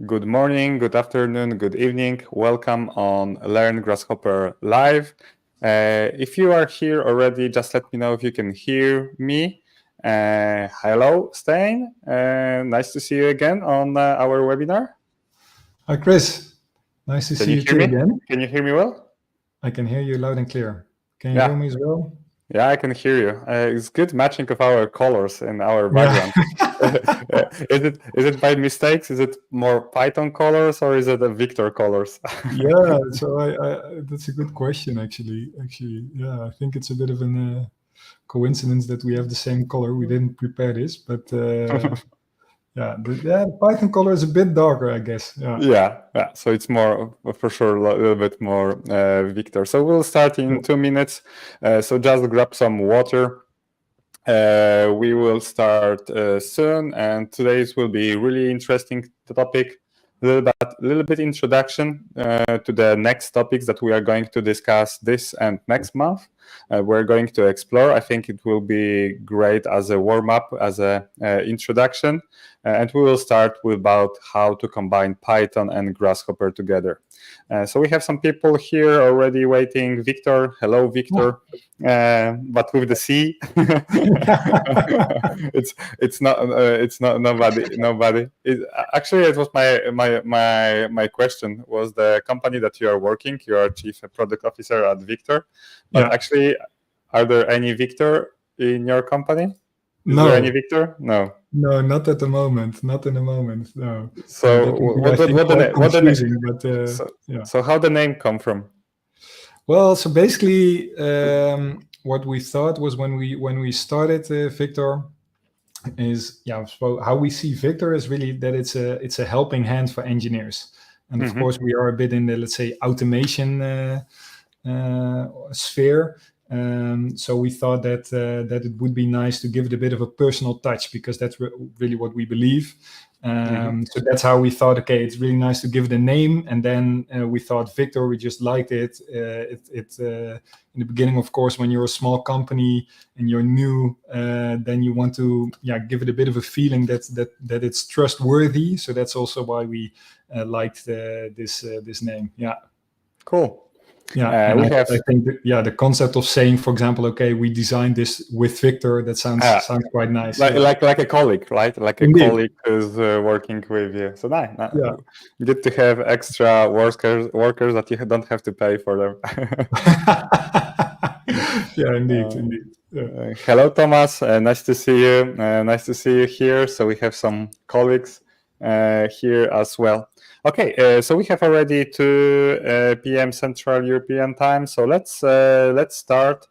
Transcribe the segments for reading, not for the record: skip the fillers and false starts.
Good morning, good afternoon, good evening. Welcome on Learn Grasshopper Live. If you are here already, just let me know if you can hear me. Hello, Stijn. Nice to see you again on our webinar. Hi, Chris. Nice to Can see you you hear too me? again. Can you hear me well? I can hear you loud and clear. Can you Yeah. hear me as well? Yeah, I can hear you. It's good matching of our colors in our background. Is it by mistakes? Is it more Python colors or is it a Viktor colors? Yeah. So that's a good question, actually. Yeah, I think it's a bit of a coincidence that we have the same color. We didn't prepare this, but the Python color is a bit darker, I guess. Yeah. So it's more, for sure, a little bit more Viktor. So we'll start in 2 minutes. So just grab some water. We will start soon, and today's will be really interesting topic. Little bit introduction to the next topics that we are going to discuss this and next month. We're going to explore. I think it will be great as a warm-up, as a introduction, and we will start with about how to combine Python and Grasshopper together. So we have some people here already waiting. Viktor, hello, Viktor, but with the C. it's not nobody. Actually, it was my question was the company that you are working. You are chief product officer at Viktor, but actually, are there any Viktor in your company? Is there any Viktor? No. No, not at the moment. Not in the moment. No. So so how the name come from? Well, so basically, what we thought was when we started Viktor is so how we see Viktor is really that it's a helping hand for engineers, and of course we are a bit in the, let's say, automation sphere. So we thought that it would be nice to give it a bit of a personal touch, because that's really what we believe. So that's how we thought, okay, it's really nice to give it a name. And then we thought Viktor, we just liked it. In the beginning, of course, when you're a small company and you're new, then you want to give it a bit of a feeling that it's trustworthy. So that's also why we liked this name. Yeah. Cool. Yeah, I think the concept of saying, for example, okay, we designed this with Viktor, that sounds quite nice. Like a colleague, right? Like a colleague who's working with you. So nice. Good to have extra workers that you don't have to pay for them. Yeah, indeed. Hello, Thomas. Nice to see you. Nice to see you here. So we have some colleagues here as well. Okay, so we have already 2 p.m. Central European time. So let's start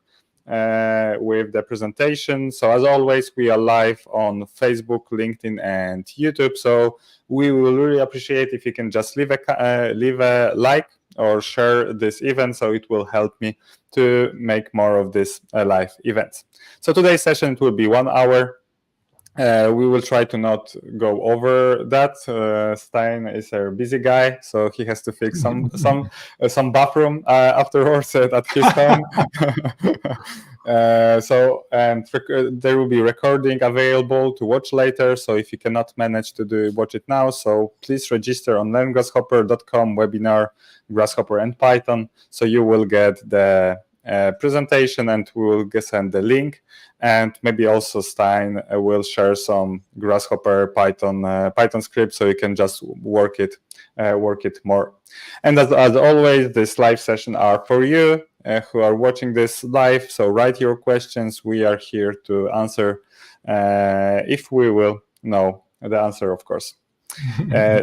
with the presentation. So as always, we are live on Facebook, LinkedIn, and YouTube. So we will really appreciate if you can just leave a like or share this event, so it will help me to make more of these live events. So today's session will be 1 hour. We will try to not go over that. Stijn is a busy guy, so he has to fix some bathroom afterwards at his home. There will be recording available to watch later. So if you cannot manage to watch it now, so please register on learngrasshopper.com webinar Grasshopper and Python. So you will get the presentation, and we will send the link. And maybe also Stijn will share some Grasshopper Python script, so you can just work it more. And as always, this live session are for you who are watching this live. So write your questions. We are here to answer if we will know the answer, of course.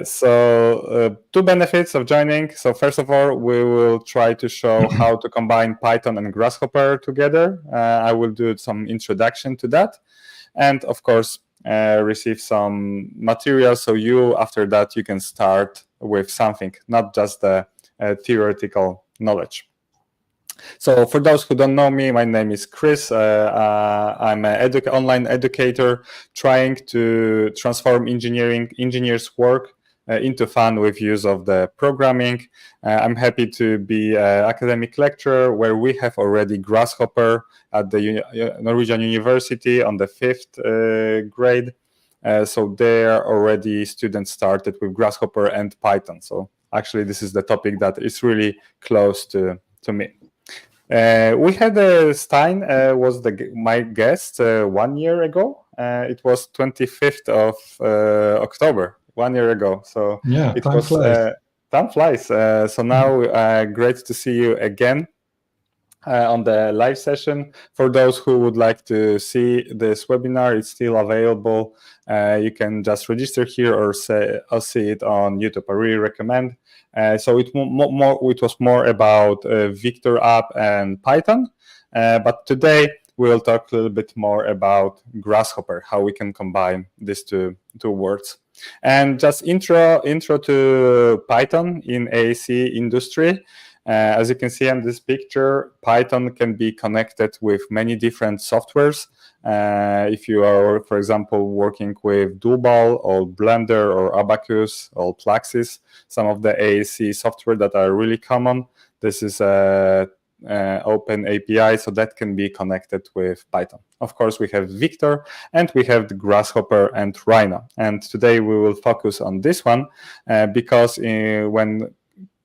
So 2 benefits of joining. So first of all, we will try to show how to combine Python and Grasshopper together. I will do some introduction to that, and of course receive some material, so after that you can start with something, not just the theoretical knowledge. So for those who don't know me, my name is Chris. I'm an online educator trying to transform engineers' work into fun with use of the programming. I'm happy to be an academic lecturer where we have already Grasshopper at the Norwegian University on the 5th grade. So there already students started with Grasshopper and Python. So actually, this is the topic that is really close to me. We had Stijn was my guest 1 year ago. It was 25th of October, 1 year ago. So yeah, it time was flies. time flies. So now great to see you again on the live session. For those who would like to see this webinar, it's still available. You can just register here or see it on YouTube. I really recommend. So it was more about Viktor app and Python, but today we'll talk a little bit more about Grasshopper, how we can combine these two words. And just intro to Python in AEC industry. As you can see in this picture, Python can be connected with many different softwares. If you are, for example, working with Dual or Blender or Abacus or Plaxis, some of the AEC software that are really common, this is open API, so that can be connected with Python. Of course, we have Viktor and we have the Grasshopper and Rhino. And today we will focus on this one because when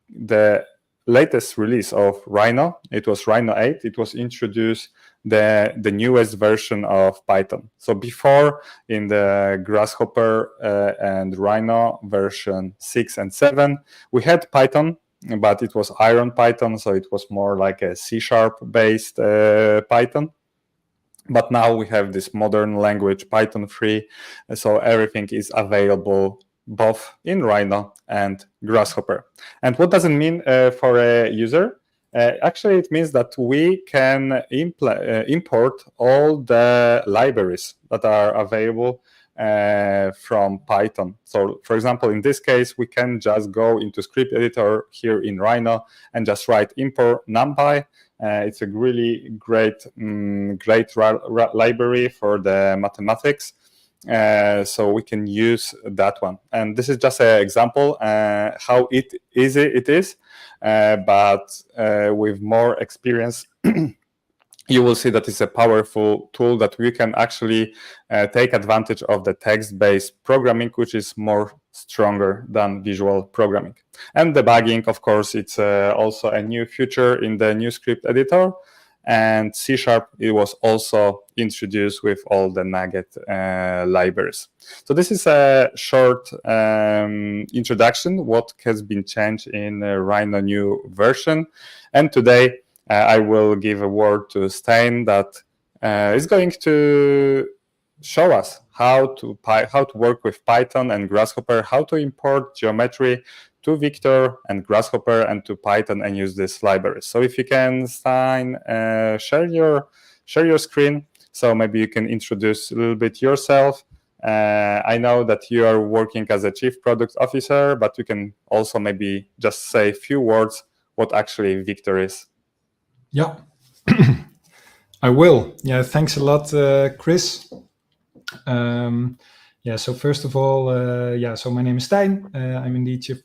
the latest release of Rhino, it was Rhino 8, it was introduced the newest version of Python. So before, in the Grasshopper and Rhino version 6 and 7, we had Python, but it was Iron Python, so it was more like a C# based Python. But now we have this modern language, Python 3, so everything is available both in Rhino and Grasshopper. And what does it mean for a user? Actually, it means that we can import all the libraries that are available from Python. So, for example, in this case, we can just go into script editor here in Rhino and just write import NumPy. It's a really great library for the mathematics. So we can use that one. And this is just an example how easy it is, but with more experience, you will see that it's a powerful tool that we can actually take advantage of the text-based programming, which is more stronger than visual programming. And debugging, of course, it's also a new feature in the new script editor. And C#, it was also introduced with all the Nugget libraries. So this is a short introduction, what has been changed in Rhino new version. And today I will give a word to Stijn that is going to show us how to work with Python and Grasshopper, how to import geometry to Viktor and Grasshopper and to Python and use this library. So if you can, Stijn, share your screen. So maybe you can introduce a little bit yourself. I know that you are working as a Chief Product Officer, but you can also maybe just say a few words what actually Viktor is. Yeah, I will. Yeah, thanks a lot, Chris. Yeah, so first of all, so my name is Stijn. I'm indeed Chief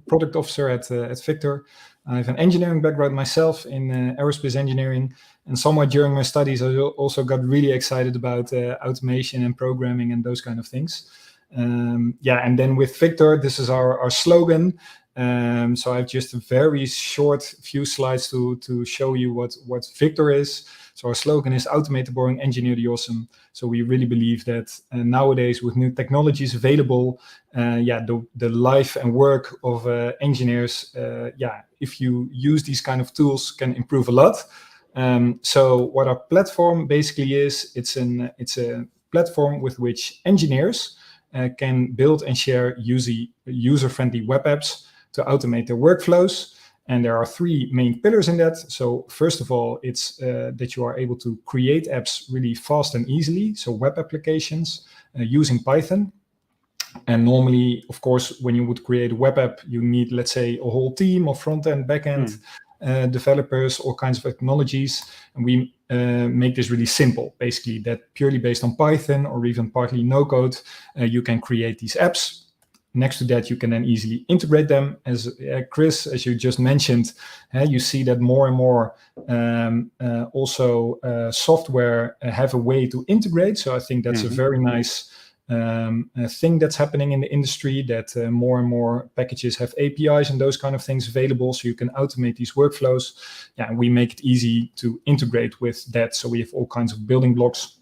Product Officer at Viktor. I have an engineering background myself in aerospace engineering, and somewhat during my studies, I also got really excited about automation and programming and those kind of things. And then with Viktor, this is our slogan. So I have just a very short few slides to show you what Viktor is. So our slogan is automate the boring, engineer the awesome. So we really believe that nowadays with new technologies available, the life and work of engineers, if you use these kind of tools, can improve a lot. So what our platform basically is, it's a platform with which engineers can build and share user-friendly web apps to automate their workflows. And there are three main pillars in that. So first of all, it's that you are able to create apps really fast and easily. So web applications using Python. And normally, of course, when you would create a web app, you need, let's say, a whole team of front-end, back-end developers, all kinds of technologies. And we make this really simple, basically, that purely based on Python or even partly no code, you can create these apps. Next to that, you can then easily integrate them. As Chris, as you just mentioned, you see that more and more software have a way to integrate. So I think that's a very nice thing that's happening in the industry, that more and more packages have APIs and those kind of things available, so you can automate these workflows. Yeah, and we make it easy to integrate with that. So we have all kinds of building blocks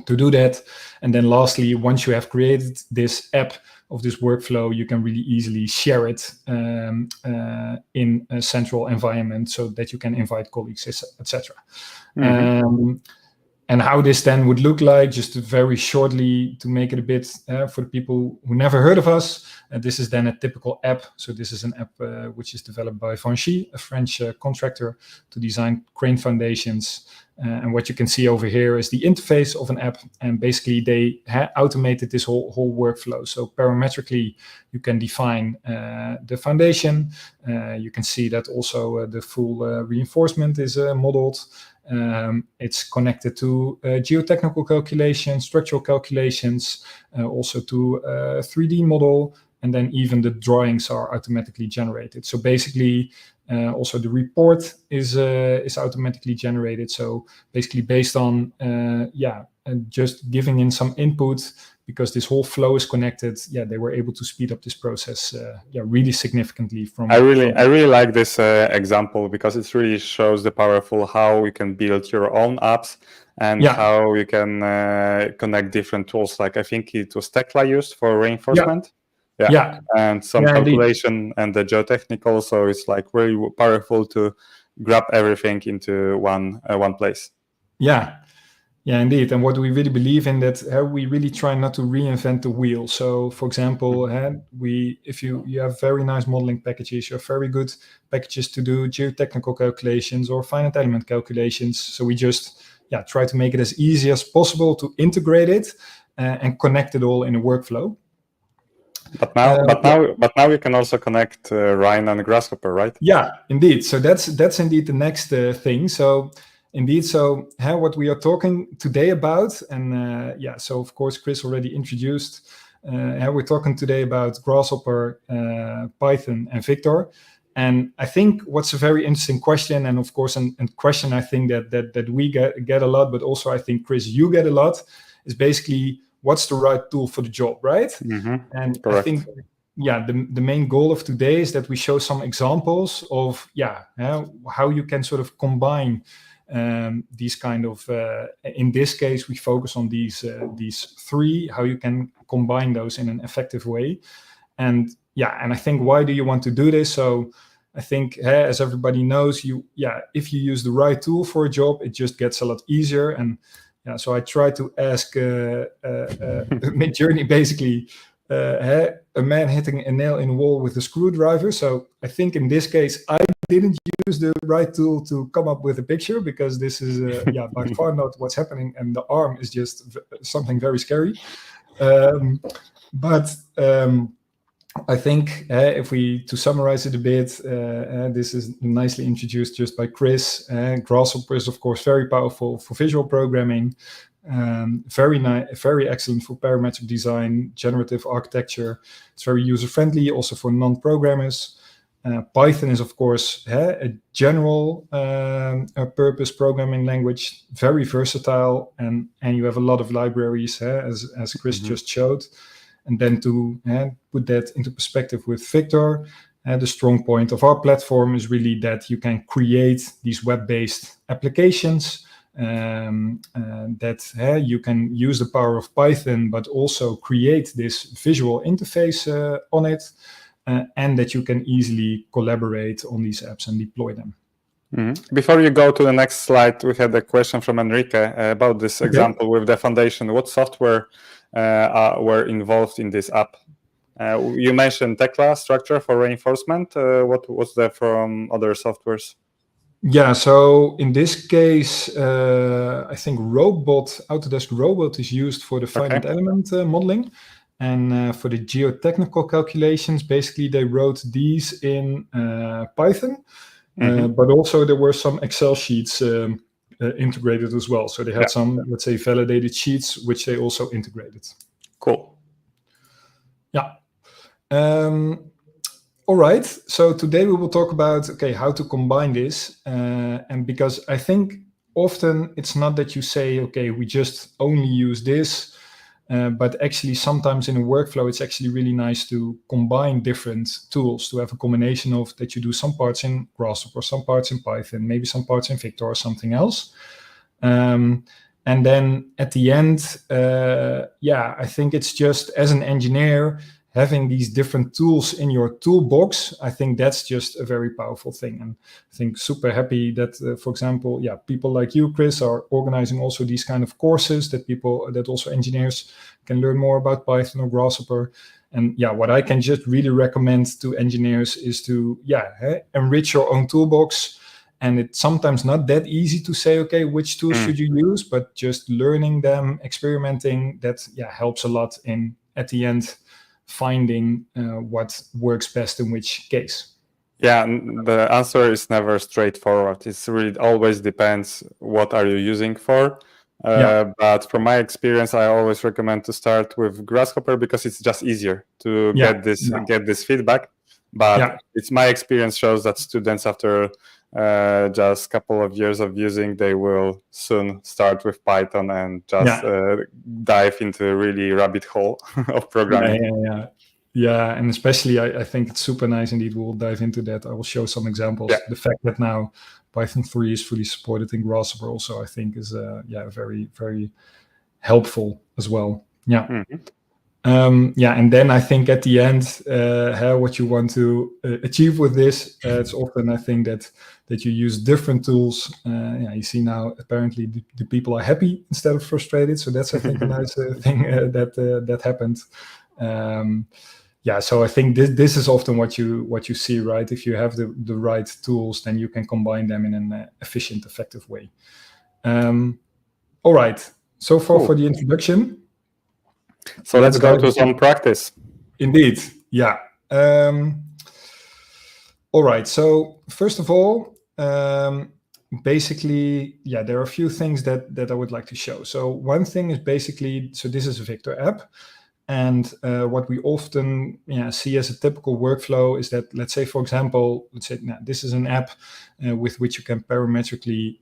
to do that. And then lastly, once you have created this app of this workflow, you can really easily share it in a central environment so that you can invite colleagues, etc. And how this then would look like, just very shortly to make it a bit for the people who never heard of us, this is then a typical app. So this is an app which is developed by Vinci, a French contractor, to design crane foundations. And what you can see over here is the interface of an app, and basically they automated this whole workflow. So parametrically, you can define the foundation. You can see that also the full reinforcement is modeled. It's connected to geotechnical calculations, structural calculations, also to a 3D model, and then even the drawings are automatically generated. So basically, also the report is automatically generated. So basically, based on just giving in some input, because this whole flow is connected, they were able to speed up this process, really significantly. I really like this example, because it really shows the powerful how you can build your own apps and how you can connect different tools. Like I think it was Tekla used for reinforcement. And some calculation indeed. And the geotechnical. So it's like really powerful to grab everything into one place. Yeah, indeed. And what we really believe in, that we really try not to reinvent the wheel. So, for example, if you have very nice modeling packages, you have very good packages to do geotechnical calculations or finite element calculations. So we just try to make it as easy as possible to integrate it and connect it all in a workflow. But now you can also connect Rhine and Grasshopper, right? Yeah, indeed. So that's indeed the next thing. So. Indeed. So what we are talking today about, and so of course Chris already introduced, we're talking today about Grasshopper, Python, and Viktor. And I think what's a very interesting question, and of course a question I think that we get a lot, but also I think, Chris, you get a lot, is basically what's the right tool for the job, right? Mm-hmm. And correct. I think the main goal of today is that we show some examples of how you can sort of combine these kind of, in this case, we focus on these three, how you can combine those in an effective way. And I think, why do you want to do this? So I think, as everybody knows, if you use the right tool for a job, it just gets a lot easier. And so I try to ask Midjourney basically, a man hitting a nail in a wall with a screwdriver. So I think in this case, I didn't use the right tool to come up with a picture, because this is by far not what's happening, and the arm is just something very scary. But I think to summarize it a bit, this is nicely introduced just by Chris. Grasshopper is of course very powerful for visual programming. Very excellent for parametric design, generative architecture. It's very user-friendly, also for non-programmers. Python is, of course, a general purpose programming language, very versatile, and you have a lot of libraries, as Chris just showed. And then to put that into perspective with Viktor, the strong point of our platform is really that you can create these web-based applications, that you can use the power of Python, but also create this visual interface on it, and that you can easily collaborate on these apps and deploy them. Mm-hmm. Before you go to the next slide, we had a question from Enrique about this example with the foundation. What software were involved in this app? You mentioned Tekla structure for reinforcement. What was there from other softwares? Yeah, so in this case, I think Autodesk Robot is used for the finite element modeling. And for the geotechnical calculations, basically they wrote these in Python, but also there were some Excel sheets integrated as well. So they had some, let's say, validated sheets, which they also integrated. Cool. Yeah. All right. So today we will talk about, how to combine this. And because I think often it's not that you say, we just only use this. But actually, sometimes in a workflow, it's actually really nice to combine different tools, to have a combination of that you do some parts in Grasshopper, some parts in Python, maybe some parts in Viktor or something else. And then at the end, I think it's just, as an engineer, having these different tools in your toolbox, I think that's just a very powerful thing. And I think super happy that, for example, people like you, Chris, are organizing also these kind of courses that also engineers can learn more about Python or Grasshopper. And what I can just really recommend to engineers is to enrich your own toolbox. And it's sometimes not that easy to say, okay, which tools should you use, but just learning them, experimenting, that helps a lot in, at the end, finding what works best in which case. Yeah, the answer is never straightforward. It's really always depends what are you using for. But from my experience, I always recommend to start with Grasshopper because it's just easier to get this feedback. But it's my experience shows that students, after just a couple of years of using, they will soon start with Python and just dive into a really rabbit hole of programming. And especially I think it's super nice indeed. We'll dive into that. I will show some examples. The fact that now Python 3 is fully supported in Grasshopper also, I think, is very, very helpful as well. And then I think at the end, what you want to achieve with this, it's often, I think, that you use different tools. You see now apparently the people are happy instead of frustrated. So that's, I think, a nice thing that happened. So I think this is often what you see, right? If you have the right tools, then you can combine them in an efficient, effective way. All right. So far for the introduction. So let's go to some practice. Indeed. All right. So first of all, basically, there are a few things that I would like to show. So one thing is basically, so this is a Viktor app. And what we often see as a typical workflow is that, let's say, for example, this is an app with which you can parametrically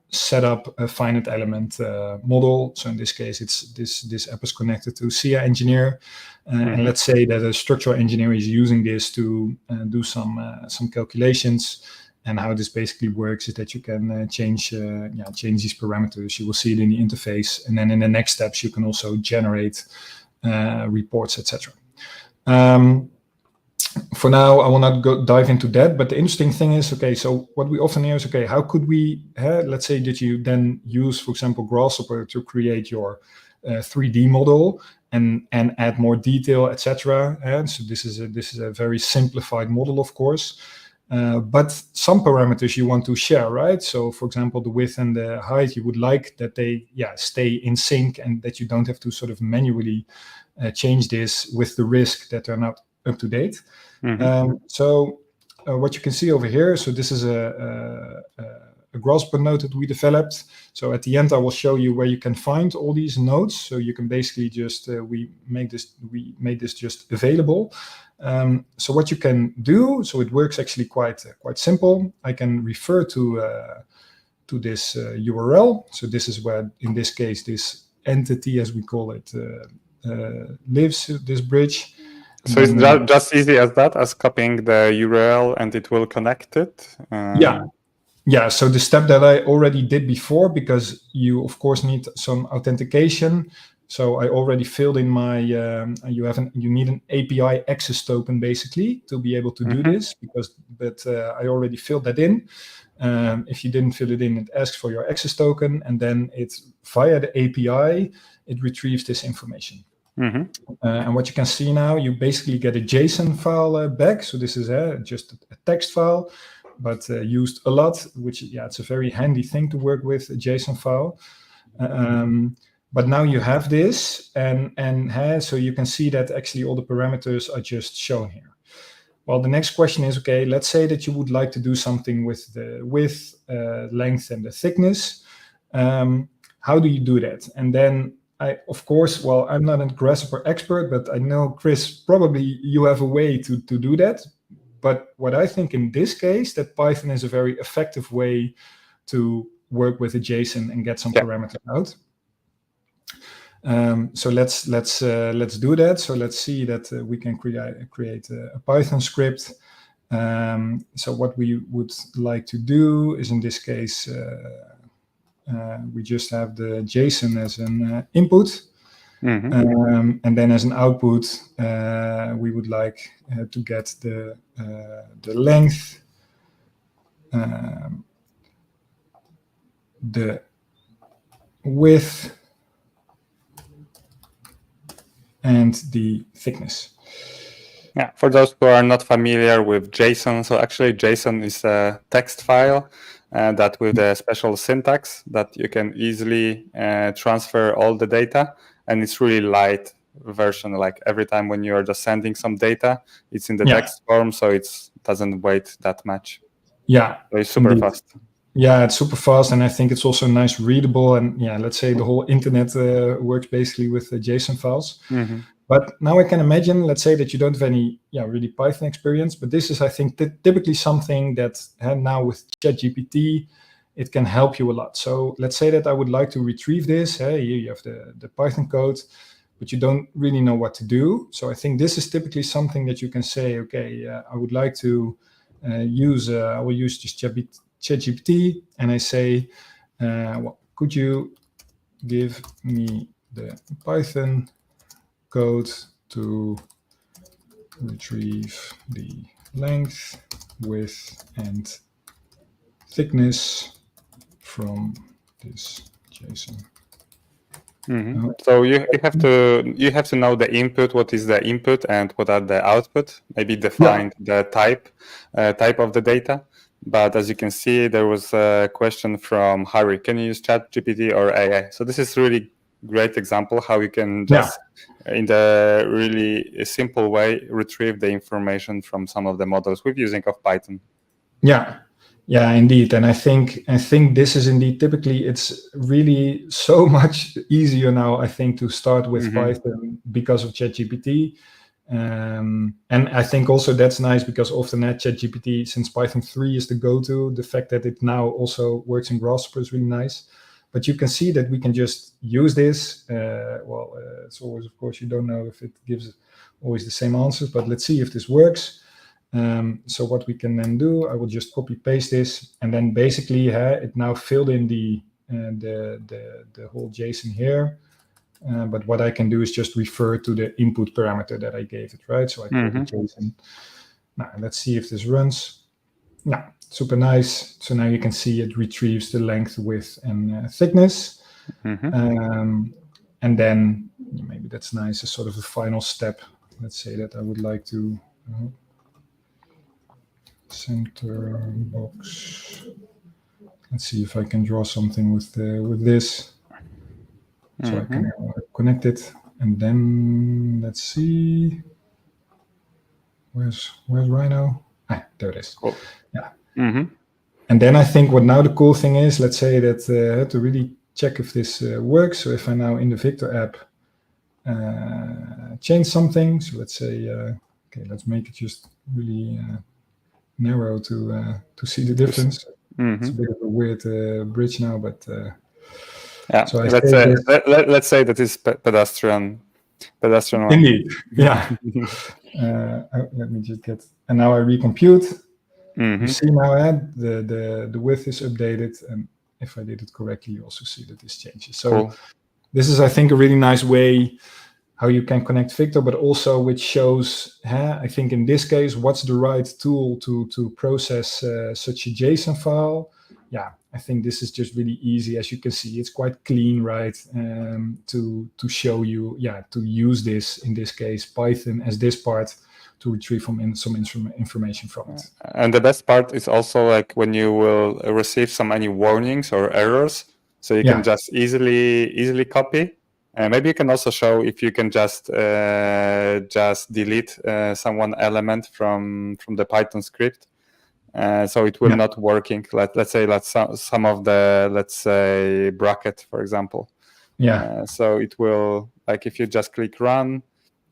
set up a finite element model. So in this case, it's this app is connected to SIA Engineer, and let's say that a structural engineer is using this to do some calculations. And how this basically works is that you can change these parameters. You will see it in the interface, and then in the next steps you can also generate reports, etc. For now, I will not dive into that. But the interesting thing is, so what we often hear is, how could we? Let's say that you then use, for example, Grasshopper to create your 3D model and add more detail, etc. So this is a very simplified model, of course. But some parameters you want to share, right? So, for example, the width and the height, you would like that they stay in sync and that you don't have to sort of manually change this with the risk that they're not up to date. So what you can see over here, so this is a Grasshopper node that we developed. So at the end, I will show you where you can find all these nodes. So you can basically just, we made this just available. So what you can do, so it works actually quite simple. I can refer to this URL. So this is where, in this case, this entity, as we call it, lives, this bridge. So it's just easy as that, as copying the URL and it will connect it? So the step that I already did before, because you, of course, need some authentication. So I already filled in my, you need an API access token basically to be able to do this, but I already filled that in. If you didn't fill it in, it asks for your access token, and then it's via the API, it retrieves this information. And what you can see now, you basically get a JSON file back. So this is just a text file, but used a lot, which, it's a very handy thing to work with, a JSON file. But now you have this, and so you can see that actually all the parameters are just shown here. Well, the next question is, let's say that you would like to do something with the width, length, and the thickness. How do you do that? And then of course, I'm not a Grasshopper expert, but I know, Chris, probably you have a way to do that. But what I think in this case, that Python is a very effective way to work with a JSON and get some parameters out. So let's do that. So let's see that we can create a Python script. So what we would like to do is, in this case, we just have the JSON as an input. And then as an output, we would like to get the length, the width, and the thickness. Yeah, for those who are not familiar with JSON, so actually JSON is a text file that with a special syntax that you can easily transfer all the data, and it's really light version. Like every time when you are just sending some data, it's in the text form, so it doesn't weigh that much. Yeah, so it's super fast. Yeah, it's super fast, and I think it's also nice readable. And yeah, let's say the whole internet works basically with JSON files. But now I can imagine, let's say that you don't have any really Python experience, but this is, I think, typically something that now with ChatGPT, it can help you a lot. So let's say that I would like to retrieve this. Here you have the Python code, but you don't really know what to do. So I think this is typically something that you can say, okay, I would like to I will use just ChatGPT, and I say, could you give me the Python code to retrieve the length, width, and thickness from this JSON. So you have to know the input, what is the input and what are the output, maybe define the type of the data. But as you can see, there was a question from Harry, can you use ChatGPT or AI? So this is really great example how you can just in the really simple way retrieve the information from some of the models with using of Python. Yeah, indeed. And I think this is indeed typically, it's really so much easier now, I think, to start with Python because of ChatGPT. And I think also that's nice because often at ChatGPT, since Python 3 is the go-to, the fact that it now also works in Grasshopper is really nice. But you can see that we can just use this. It's always, of course, you don't know if it gives always the same answers, but let's see if this works. So what we can then do, I will just copy paste this, and then basically it now filled in the whole JSON here. But what I can do is just refer to the input parameter that I gave it, right? So I call the JSON. Now let's see if this runs. Now, super nice. So now you can see it retrieves the length, width, and thickness. And then maybe that's nice as sort of a final step. Let's say that I would like to center box. Let's see if I can draw something with this. So I can connect it, and then let's see. Where's Rhino? There it is. Cool. Yeah. And then I think what now the cool thing is, let's say that to really check if this works. So if I now in the Viktor app change something, so let's say, okay, let's make it just really narrow to see the difference. It's a bit of a weird bridge now, but so let's say that is pedestrian. Indeed, yeah. Let me just get, and now I recompute. You see now the width is updated, and if I did it correctly, you also see that this changes. So this is, I think, a really nice way how you can connect Viktor, but also which shows, I think in this case, what's the right tool to process such a JSON file. Yeah, I think this is just really easy. As you can see, it's quite clean, right? To show you, to use this, in this case, Python as this part to retrieve some information from it. And the best part is also like when you will receive any warnings or errors, so you can just easily copy. Maybe you can also show if you can just delete one element from the Python script, so it will not working. Let's say some of the, let's say, bracket, for example. So it will, like if you just click run,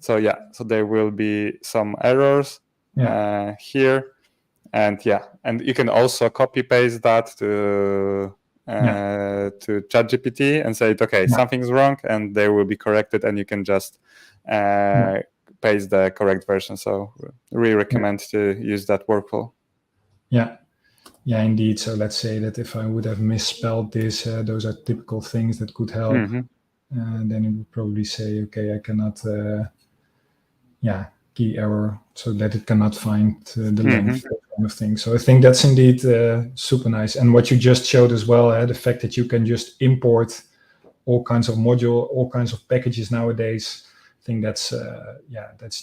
so there will be some errors here, and you can also copy paste that to to ChatGPT and say, okay, something's wrong, and they will be corrected, and you can just paste the correct version. So really recommend to use that workflow. Yeah, indeed. So let's say that if I would have misspelled this, those are typical things that could help. Then it would probably say, okay, I cannot, key error, so that it cannot find the length, that kind of thing. So I think that's indeed super nice. And what you just showed as well, the fact that you can just import all kinds of all kinds of packages nowadays. I think that's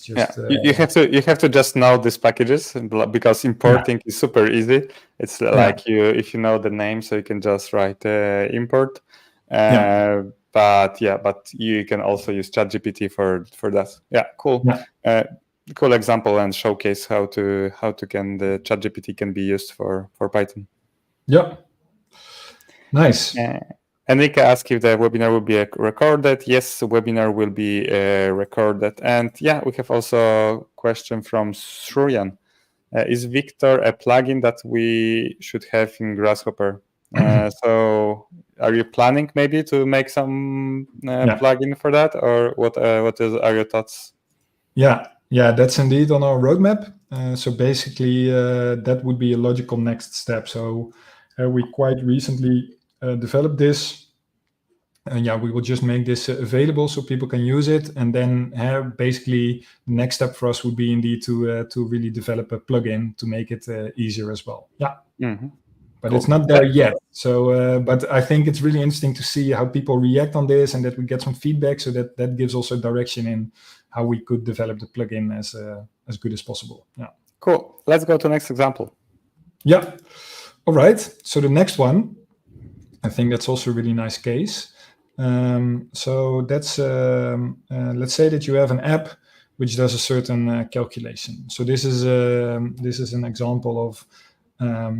just you have to just know these packages, because importing is super easy. It's like if you know the name, so you can just write import. But you can also use ChatGPT for that. Yeah, cool. Cool example, and showcase how the ChatGPT can be used for Python. Yeah, nice. Enrique asked if the webinar will be recorded. Yes, the webinar will be recorded. And we have also a question from Shruyan. Is Viktor a plugin that we should have in Grasshopper? So are you planning maybe to make some plugin for that, or what are your thoughts? Yeah, that's indeed on our roadmap. So basically, that would be a logical next step. So we quite recently developed this, and we will just make this available so people can use it. And then basically, the next step for us would be indeed to really develop a plugin to make it easier as well. But it's not there yet. So, but I think it's really interesting to see how people react on this, and that we get some feedback, so that gives also direction in how we could develop the plugin as good as possible. Yeah. Cool. Let's go to the next example. Yeah. All right. So the next one, I think that's also a really nice case. So that's let's say that you have an app which does a certain calculation. So this is an example of a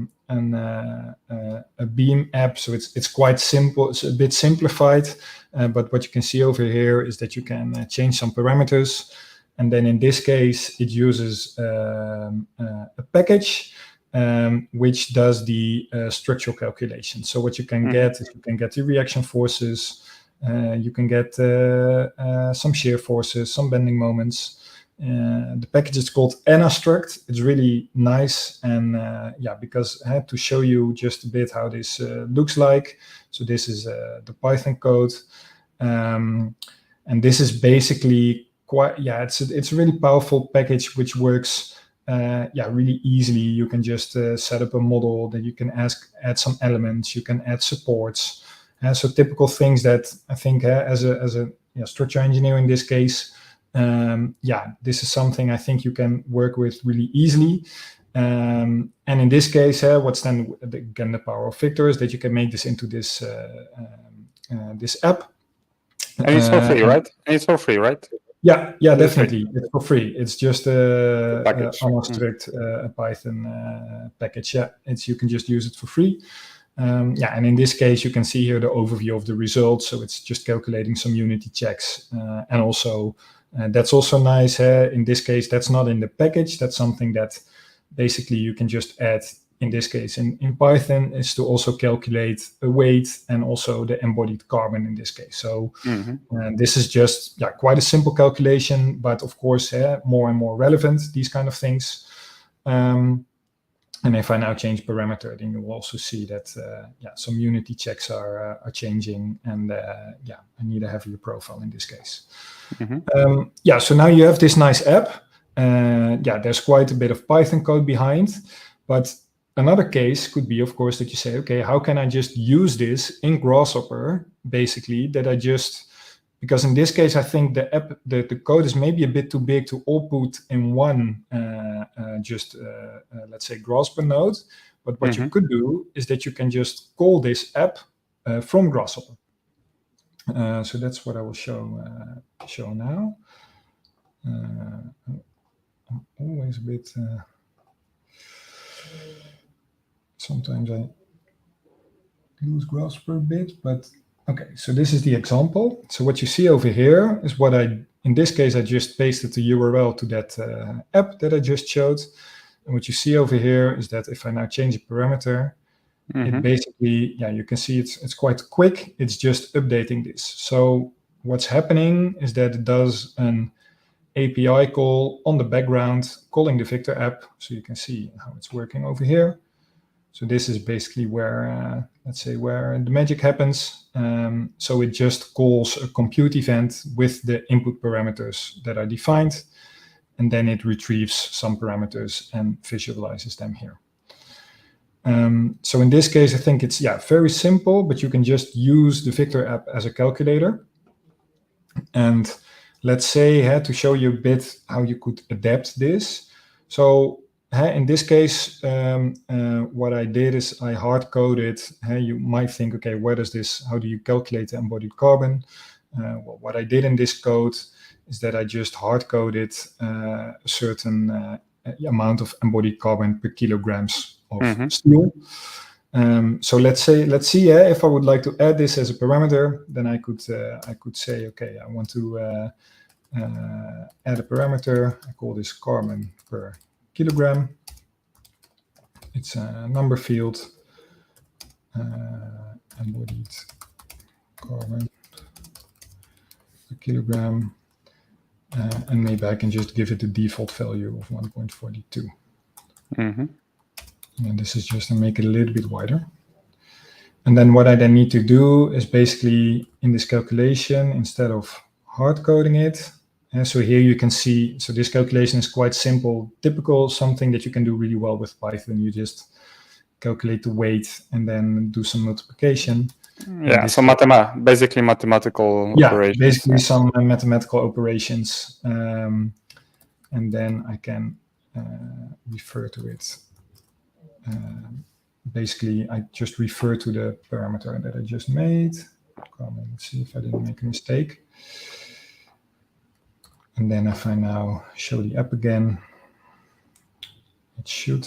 Beam app. So it's quite simple. It's a bit simplified, but what you can see over here is that you can change some parameters, and then in this case it uses a package which does the structural calculation. So what you can get is you can get the reaction forces, you can get some shear forces, some bending moments. The package is called AnaStruct. It's really nice, and because I had to show you just a bit how this looks like. So this is the Python code, and this is basically it's a really powerful package which works really easily. You can just set up a model, then you can add some elements, you can add supports, so typical things that I think as a structural engineer in this case. This is something I think you can work with really easily. And in this case, what's then again the power of Viktor is that you can make this into this this app. And it's for free, right? Yeah, definitely. It's for free. It's just a AnaStruct Python package. Yeah, you can just use it for free. And in this case, you can see here the overview of the results. So it's just calculating some unity checks, and also. That's also nice. In this case, that's not in the package. That's something that basically you can just add. In this case, in Python, is to also calculate a weight and also the embodied carbon in this case. So this is just quite a simple calculation, but of course, more and more relevant, these kind of things. And if I now change parameter, then you will also see that some unity checks are changing, and I need a heavier profile in this case. So now you have this nice app. There's quite a bit of Python code behind, but another case could be, of course, that you say, okay, how can I just use this in Grasshopper, basically, because in this case, I think the app, the code is maybe a bit too big to all put in one, let's say, Grasshopper node. But what you could do is that you can just call this app from Grasshopper. So that's what I will show now. I'm always a bit. Sometimes I lose Grasshopper a bit, but. Okay, so this is the example. So what you see over here is in this case, I just pasted the URL to that app that I just showed. And what you see over here is that if I now change a parameter, it basically, you can see it's quite quick. It's just updating this. So what's happening is that it does an API call on the background, calling the Viktor app. So you can see how it's working over here. So this is basically where, let's say, where the magic happens. So it just calls a compute event with the input parameters that are defined, and then it retrieves some parameters and visualizes them here. So in this case, I think it's very simple, but you can just use the Viktor app as a calculator. And let's say, to show you a bit how you could adapt this. So in this case, what I did is I hard coded. You might think, okay, how do you calculate the embodied carbon? Well, what I did in this code is that I just hard coded a certain amount of embodied carbon per kilograms of steel. So let's see if I would like to add this as a parameter, then I could say, okay, I want to add a parameter. I call this carbon per kilogram. It's a number field, embodied carbon per kilogram, and maybe I can just give it the default value of 1.42. And this is just to make it a little bit wider. And then what I then need to do is basically in this calculation, instead of hard coding it, so here you can see, so this calculation is quite simple, typical, something that you can do really well with Python. You just calculate the weight and then do some multiplication. Yeah, so basically mathematical operations. Basically some mathematical operations. And then I can refer to it. Basically, I just refer to the parameter that I just made. Let's see if I didn't make a mistake. And then if I now show the app again, it should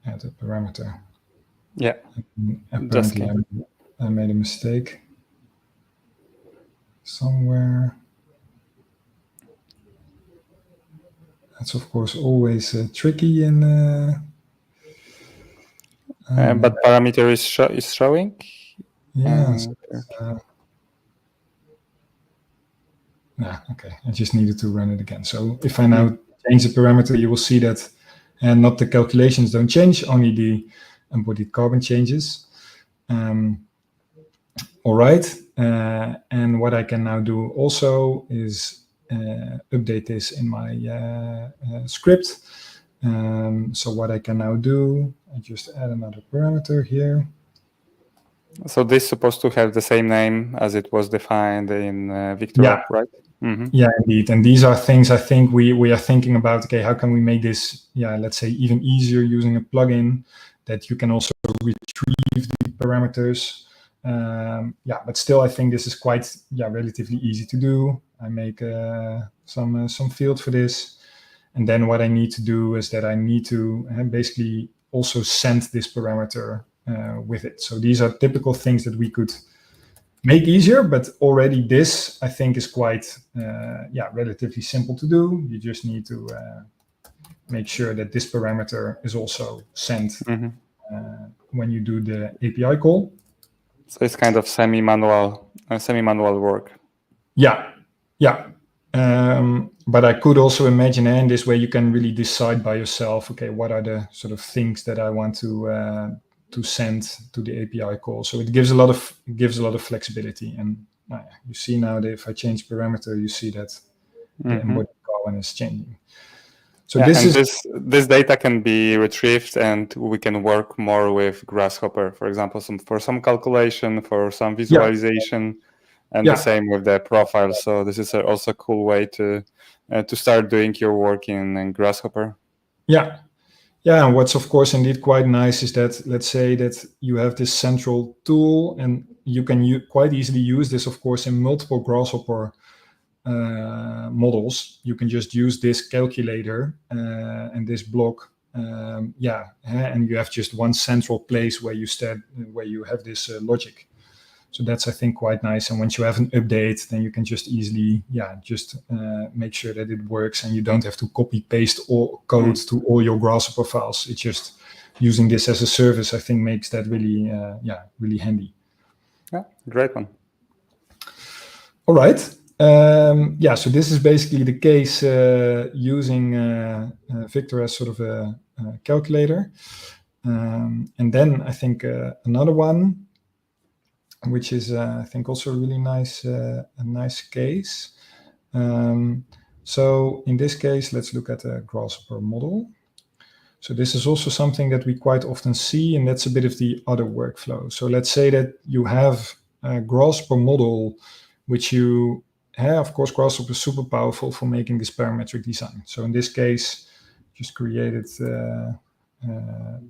add a parameter. Yeah. Apparently, I made a mistake somewhere. That's of course always tricky in. But parameter is showing. Yeah. Okay. I just needed to run it again. So if I now change the parameter, you will see that, and not the calculations don't change, only the embodied carbon changes. All right. And what I can now do also is update this in my script. So what I can now do, I just add another parameter here. So this is supposed to have the same name as it was defined in Viktor app, right? Yeah, indeed. And these are things I think we are thinking about. Okay, how can we make this, let's say, even easier using a plugin that you can also retrieve the parameters. But still, I think this is quite relatively easy to do. I make some field for this, and then what I need to do is that I need to basically also send this parameter with it. So these are typical things that we could make easier, but already this I think is quite relatively simple to do. You just need to make sure that this parameter is also sent when you do the API call. So it's kind of semi-manual work. Yeah. But I could also imagine, in this way you can really decide by yourself, okay, what are the sort of things that I want to send to the API call. So it gives a lot of flexibility. And you see now that if I change parameter, you see that the embodied carbon is changing. So this data can be retrieved, and we can work more with Grasshopper, for example, for some calculation, for some visualization, and the same with the profile. So this is also a cool way to start doing your work in Grasshopper. Yeah, and what's of course indeed quite nice is that, let's say that you have this central tool, and you can quite easily use this, of course, in multiple Grasshopper models. You can just use this calculator and this block, and you have just one central place where you have this logic. So that's, I think, quite nice. And once you have an update, then you can just easily, make sure that it works, and you don't have to copy paste all code to all your Grasshopper files. It just using this as a service, I think, makes that really, really handy. Yeah, great one. All right. So this is basically the case using Viktor as sort of a calculator. And then I think another one, which is I think also a really nice case. So in this case, let's look at a Grasshopper model. So this is also something that we quite often see, and that's a bit of the other workflow. So let's say that you have a Grasshopper model, which you have, of course, Grasshopper is super powerful for making this parametric design. So in this case, just created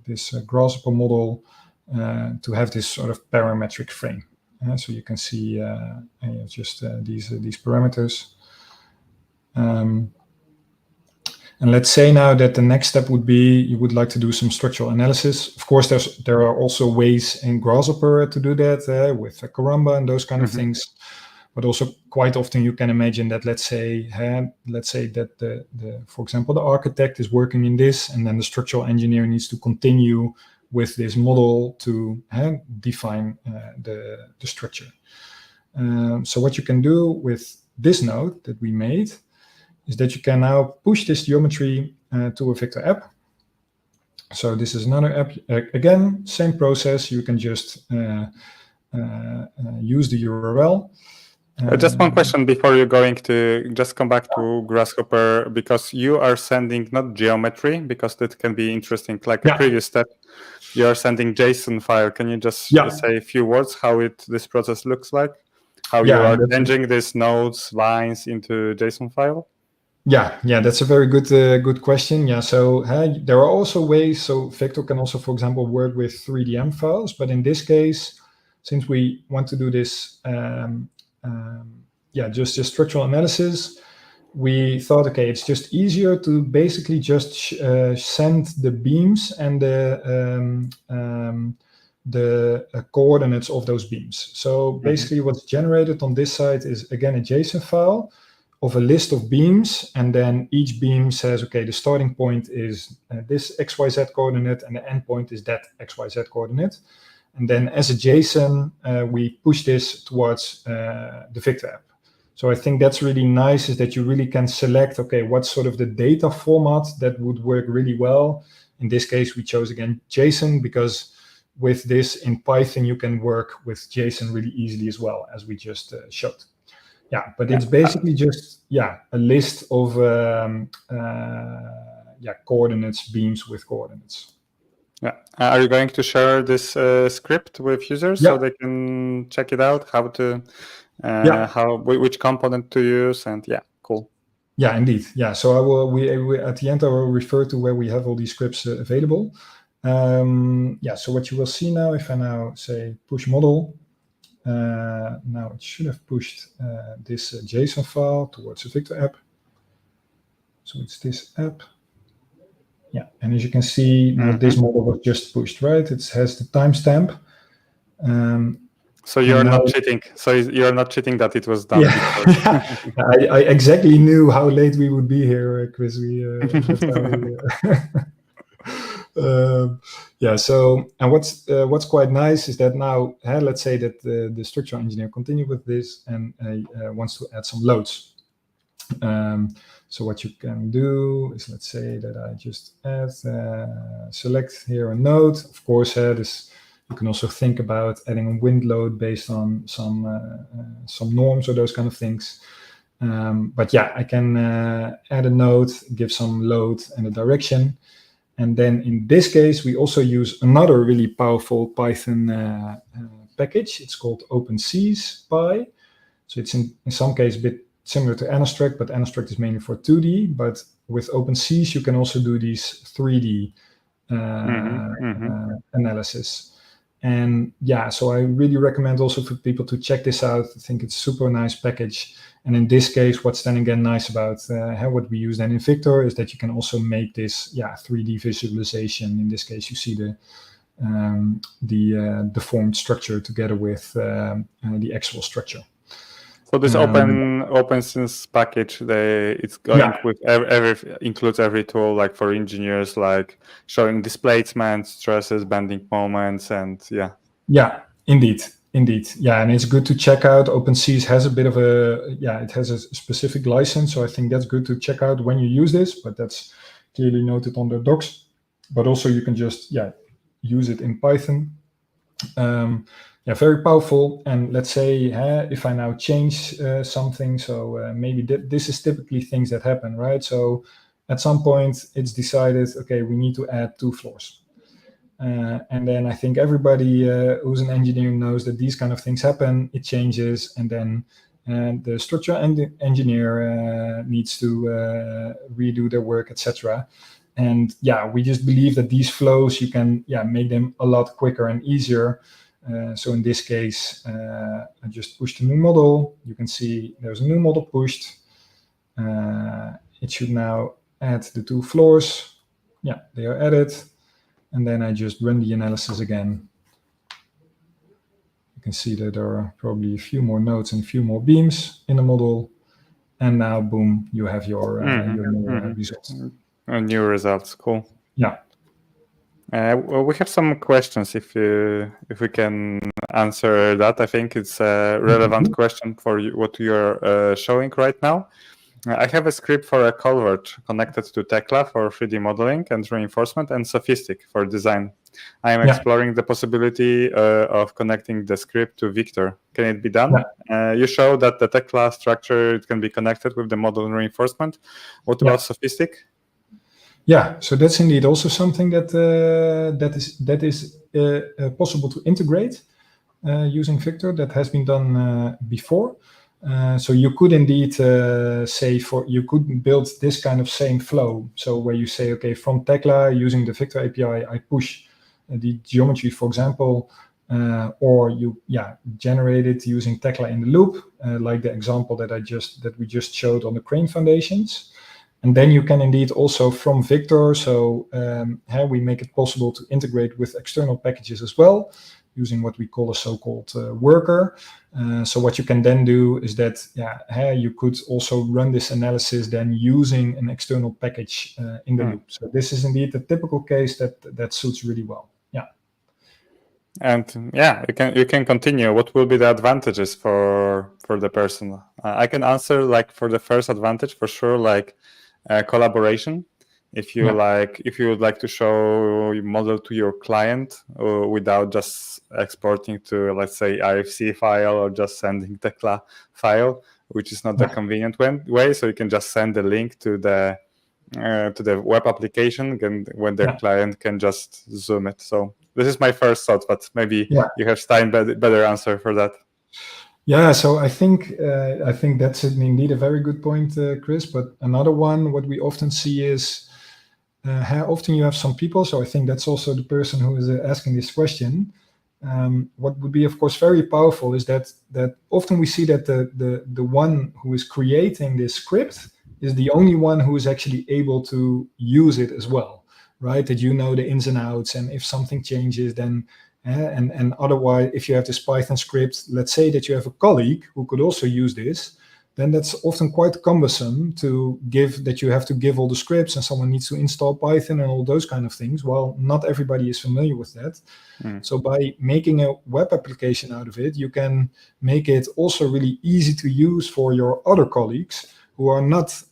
this Grasshopper model to have this sort of parametric frame. So you can see just these parameters. And let's say now that the next step would be you would like to do some structural analysis. Of course, there are also ways in Grasshopper to do that with Karamba and those kind of things. But also quite often you can imagine that let's say that the for example the architect is working in this, and then the structural engineer needs to continue with this model to define the structure. So what you can do with this node that we made is that you can now push this geometry to a Viktor app. So this is another app. Again, same process. You can just use the URL. Just one question before you're going to just come back to Grasshopper, because you are sending not geometry, because that can be interesting, like a previous step. You are sending JSON file. Can you just say a few words how this process looks like? How you are changing these nodes, lines into JSON file? Yeah, that's a very good question. Yeah, so there are also ways. So Viktor can also, for example, work with 3DM files. But in this case, since we want to do this, just structural analysis, we thought, okay, it's just easier to basically just send the beams and the coordinates of those beams. So basically what's generated on this side is, again, a JSON file of a list of beams, and then each beam says, okay, the starting point is this XYZ coordinate, and the end point is that XYZ coordinate. And then as a JSON, we push this towards the Viktor app. So I think that's really nice, is that you really can select, okay, what's sort of the data format that would work really well. In this case, we chose, again, JSON, because with this in Python, you can work with JSON really easily as well, as we just showed. Yeah, but it's basically just, a list of coordinates, beams with coordinates. Yeah. Are you going to share this script with users so they can check it out, how to, which component to use, and cool. Yeah, indeed. Yeah, so I will. We at the end I will refer to where we have all these scripts available. So what you will see now, if I now say push model, now it should have pushed this JSON file towards the Viktor app. So it's this app. Yeah, and as you can see, now this model was just pushed, right? It has the timestamp. So you're not cheating. So you're not cheating that it was done. I exactly knew how late we would be here, Chris. So and what's quite nice is that now, let's say that the structural engineer continued with this and wants to add some loads. So what you can do is, let's say that I just add, select here a node. Of course, you can also think about adding a wind load based on some norms or those kind of things. But I can add a node, give some load and a direction. And then in this case, we also use another really powerful Python package. It's called OpenSees.py. So it's in some case a bit similar to Anastruct, but Anastruct is mainly for 2D. But with OpenSees, you can also do these 3D analysis. And so I really recommend also for people to check this out. I think it's a super nice package. And in this case, what's then again nice about what we use then in Viktor is that you can also make this 3D visualization. In this case, you see the deformed structure together with the actual structure. So this OpenSense package, it's going with includes every tool, like for engineers, like showing displacement, stresses, bending moments, and yeah. Yeah, indeed. Yeah, and it's good to check out. OpenSeas has a bit of it has a specific license, so I think that's good to check out when you use this. But that's clearly noted on the docs. But also you can just use it in Python. Very powerful. And let's say if I now change something, so maybe this is typically things that happen, right? So at some point it's decided, okay, we need to add 2 floors. And then I think everybody who's an engineer knows that these kind of things happen. It changes, and then the structural engineer needs to redo their work, etc. And we just believe that these flows, you can make them a lot quicker and easier. So in this case, I just pushed a new model. You can see there's a new model pushed. It should now add the 2 floors. Yeah, they are added. And then I just run the analysis again. You can see that there are probably a few more nodes and a few more beams in the model. And now, boom, you have your new results. New results, cool. Yeah. Well, we have some questions if we can answer that. I think it's a relevant question for you, what you're showing right now. I have a script for a culvert connected to Tekla for 3D modeling and reinforcement, and Sophistic for design. I am exploring the possibility of connecting the script to Viktor. Can it be done? You show that the Tekla structure, it can be connected with the model and reinforcement. What about Sophistic? Yeah, so that's indeed also something that is possible to integrate using Viktor. That has been done before. So you could indeed you could build this kind of same flow. So where you say, okay, from Tekla using the Viktor API, I push the geometry, for example, or you generate it using Tekla in the loop, like the example that we just showed on the crane foundations. And then you can indeed also from Viktor. So we make it possible to integrate with external packages as well, using what we call a so-called worker. So what you can then do is that you could also run this analysis then using an external package in the loop. So this is indeed a typical case that suits really well. Yeah. And you can continue. What will be the advantages for the person? I can answer like for the first advantage for sure, like collaboration. If you would like to show your model to your client without just exporting to, let's say, IFC file or just sending Tekla file, which is not the convenient way, so you can just send the link to the web application, and when their client can just zoom it. So this is my first thought, but maybe you have Stijn better answer for that. Yeah, so I think that's indeed a very good point, Chris. But another one, what we often see is how often you have some people. So I think that's also the person who is asking this question. What would be, of course, very powerful is that often we see that the one who is creating this script is the only one who is actually able to use it as well, right? That you know the ins and outs, and if something changes, then and otherwise, if you have this Python script, let's say that you have a colleague who could also use this, then that's often quite cumbersome that you have to give all the scripts and someone needs to install Python and all those kind of things. Well, not everybody is familiar with that. So by making a web application out of it, you can make it also really easy to use for your other colleagues who are not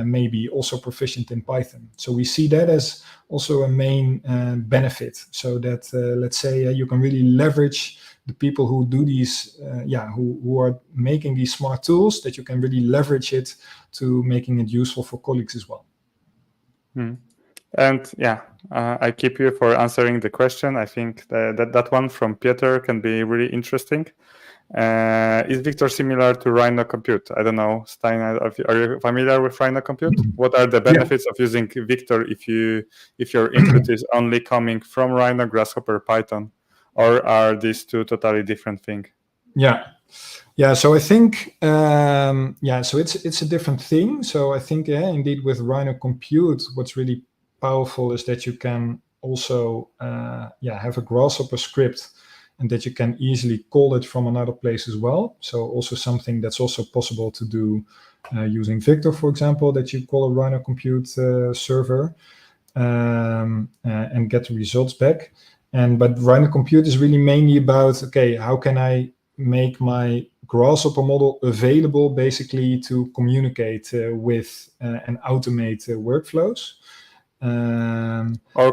maybe also proficient in Python. So we see that as also a main benefit. So that let's say you can really leverage the people who do these, who are making these smart tools, that you can really leverage it to making it useful for colleagues as well. And I keep you for answering the question. I think that one from Peter can be really interesting. Is Viktor similar to Rhino Compute? I don't know, Stijn, are you familiar with Rhino Compute? What are the benefits of using Viktor if your input is only coming from Rhino, Grasshopper, Python, or are these two totally different things? So I think so it's a different thing. So I think indeed with Rhino Compute, what's really powerful is that you can also have a Grasshopper script and that you can easily call it from another place as well. So also something that's also possible to do using Viktor, for example, that you call a Rhino Compute server and get the results back. But Rhino Compute is really mainly about, okay, how can I make my Grasshopper model available basically to communicate with and automate workflows. Or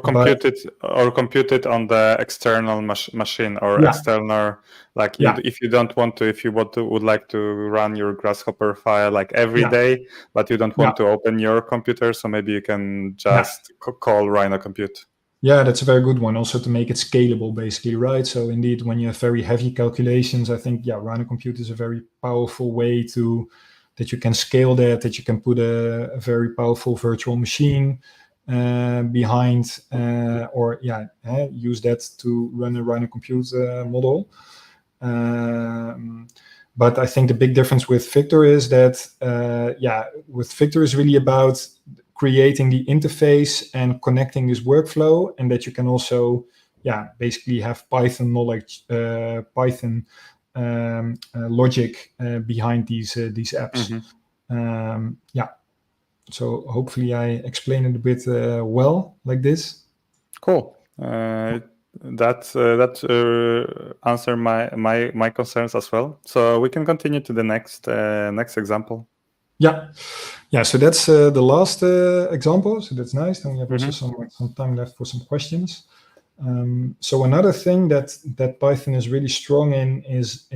compute it on the external machine or external, like if you would like to run your Grasshopper file like every day, but you don't want to open your computer, so maybe you can just call Rhino Compute. Yeah, that's a very good one. Also to make it scalable, basically, right? So indeed, when you have very heavy calculations, I think Rhino Compute is a very powerful way that you can scale that you can put a very powerful virtual machine behind, or use that to run a Rhino Compute model. But I think the big difference with Viktor is that, with Viktor is really about creating the interface and connecting this workflow, and that you can also, basically have Python knowledge, Python logic behind these apps. So hopefully I explained it a bit well like this. Cool. That answer my concerns as well. So we can continue to the next example. So that's the last example. So that's nice. Then we have also some time left for some questions. So another thing that Python is really strong in is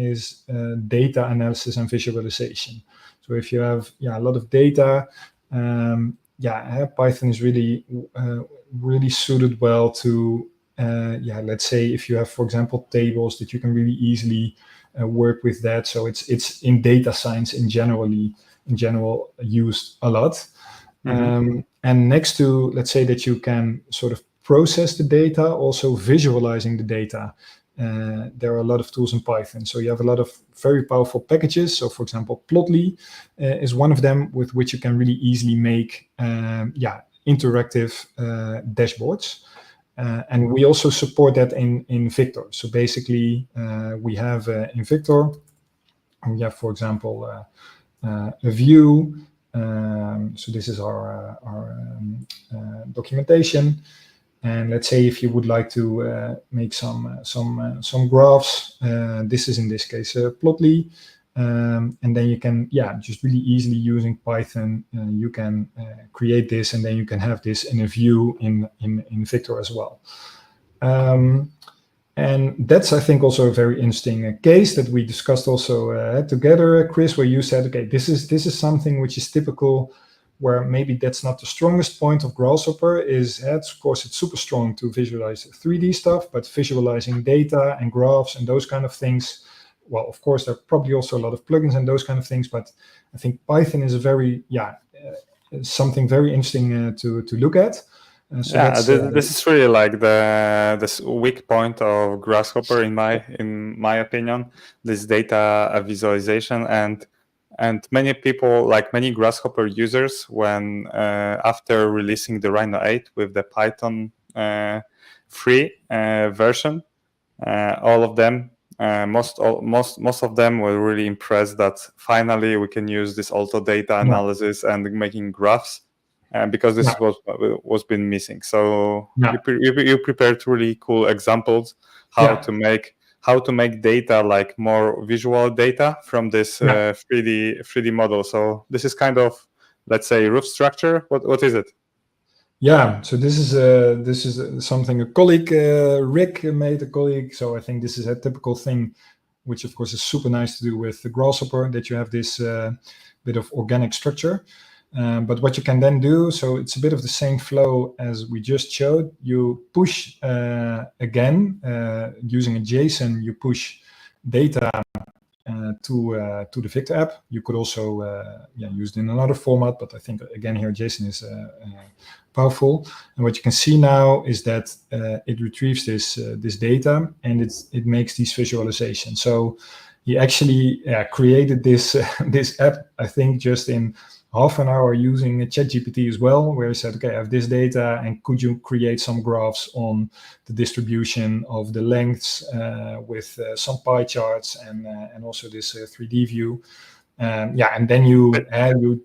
data analysis and visualization. So if you have a lot of data, Python is really suited well to let's say if you have, for example, tables, that you can really easily work with that. So it's in data science in general used a lot. And next to, let's say, that you can sort of process the data, also visualizing the data, there are a lot of tools in Python. So you have a lot of very powerful packages. So for example, Plotly is one of them, with which you can really easily make interactive dashboards. And we also support that in Viktor. So basically, we have in Viktor, we have, for example, a view. So this is our documentation. And let's say if you would like to make some graphs, this is in this case Plotly, and then you can just really easily using Python, you can create this, and then you can have this in a view in Viktor as well. And that's, I think, also a very interesting case that we discussed also together, Chris, where you said, okay, this is something which is typical, where maybe that's not the strongest point of Grasshopper. Of course, it's super strong to visualize 3D stuff, but visualizing data and graphs and those kind of things, well, of course, there are probably also a lot of plugins and those kind of things, but I think Python is a very, something very interesting to look at. This is really like this weak point of Grasshopper in my opinion. This data visualization, and many people, like many Grasshopper users, when after releasing the Rhino 8 with the Python free version, all of them, most of them were really impressed that finally we can use this auto data analysis and making graphs. Because this was been missing. So you prepared really cool examples how to make data like more visual data from this 3D model. So this is kind of, let's say, rough structure. What is it? Yeah, so this is something a colleague, Rick, made a colleague. So I think this is a typical thing, which of course is super nice to do with the Grasshopper, that you have this bit of organic structure. But what you can then do, so it's a bit of the same flow as we just showed. You push again using a JSON. You push data to the Viktor app. You could also use it in another format, but I think again here JSON is powerful. And what you can see now is that it retrieves this data, and it makes these visualizations. So he actually created this app, I think, just in half an hour using ChatGPT as well, where I said, okay, I have this data, and could you create some graphs on the distribution of the lengths with some pie charts and also this 3D view. And then you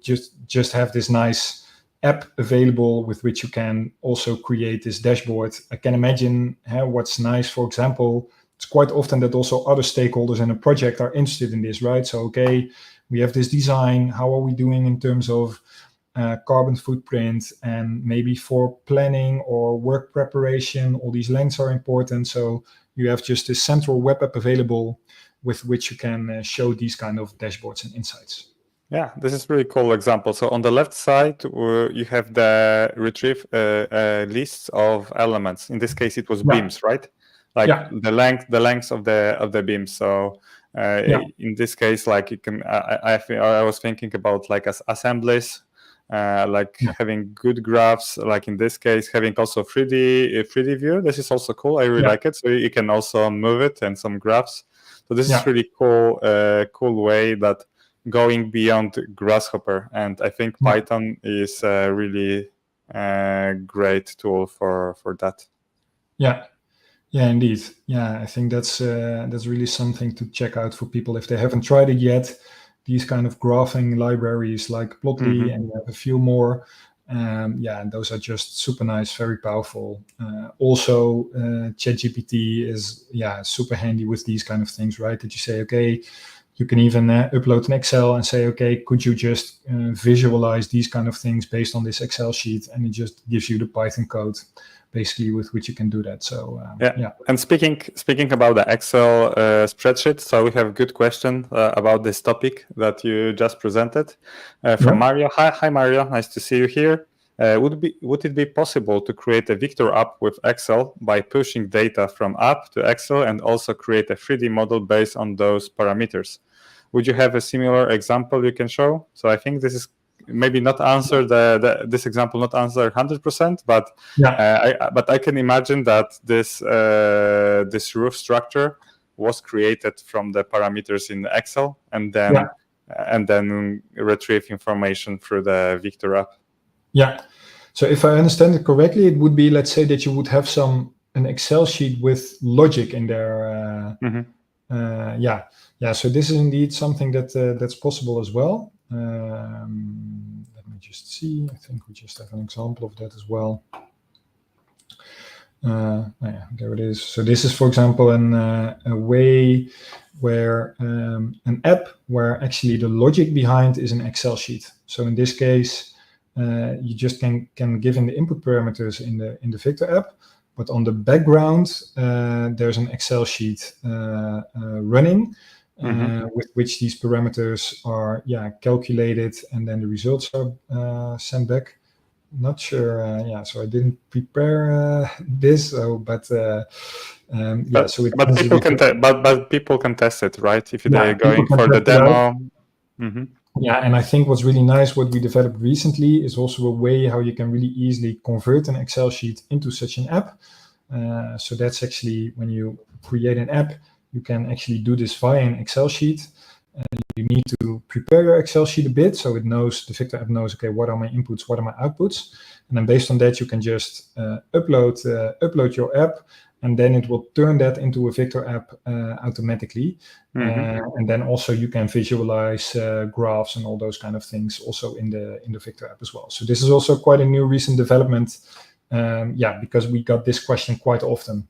just have this nice app available with which you can also create this dashboard. I can imagine what's nice, for example, it's quite often that also other stakeholders in a project are interested in this, right? So, okay, we have this design. How are we doing in terms of carbon footprint? And maybe for planning or work preparation, all these lengths are important. So you have just this central web app available with which you can show these kind of dashboards and insights. Yeah, this is really cool example. So on the left side, you have the retrieve lists of elements. In this case, it was beams, right? Like the lengths of the beams. So in this case, like you can, I was thinking about like assemblies, having good graphs. Like in this case, having also 3D view. This is also cool. I really like it. So you can also move it and some graphs. So this is really cool way that going beyond Grasshopper, and I think Python is a really great tool for that. Yeah, indeed. Yeah, I think that's really something to check out for people if they haven't tried it yet. These kind of graphing libraries like Plotly, and you have a few more. And those are just super nice, very powerful. Also, ChatGPT is super handy with these kind of things, right? That you say, okay, you can even upload an Excel and say, okay, could you just visualize these kind of things based on this Excel sheet? And it just gives you the Python code, basically, with which you can do that. So And speaking about the Excel spreadsheet, so we have a good question about this topic that you just presented from Mario. Hi Mario, nice to see you here. Would it be possible to create a Viktor app with Excel by pushing data from app to Excel and also create a 3D model based on those parameters? Would you have a similar example you can show? So I think this is maybe not answer this example not answer 100%, but I can imagine that this roof structure was created from the parameters in Excel and then retrieve information through the Viktor app. Yeah. So if I understand it correctly, it would be, let's say that you would have an Excel sheet with logic in there. So this is indeed something that's possible as well. Let me just see. I think we just have an example of that as well. There it is. So this is, for example, a way where an app where actually the logic behind is an Excel sheet. So in this case, you just can give in the input parameters in the Viktor app, but on the background there's an Excel sheet running with which these parameters are calculated, and then the results are sent back. Not sure. So I didn't prepare this. So people can test it, right? If they're going for the demo. And I think what's really nice, what we developed recently, is also a way how you can really easily convert an Excel sheet into such an app. So that's actually when you create an app, you can actually do this via an Excel sheet. You need to prepare your Excel sheet a bit, so the Viktor app knows, okay, what are my inputs, what are my outputs, and then based on that, you can just upload your app, and then it will turn that into a Viktor app automatically. And then also you can visualize graphs and all those kind of things also in the Viktor app as well. So this is also quite a new recent development, because we got this question quite often.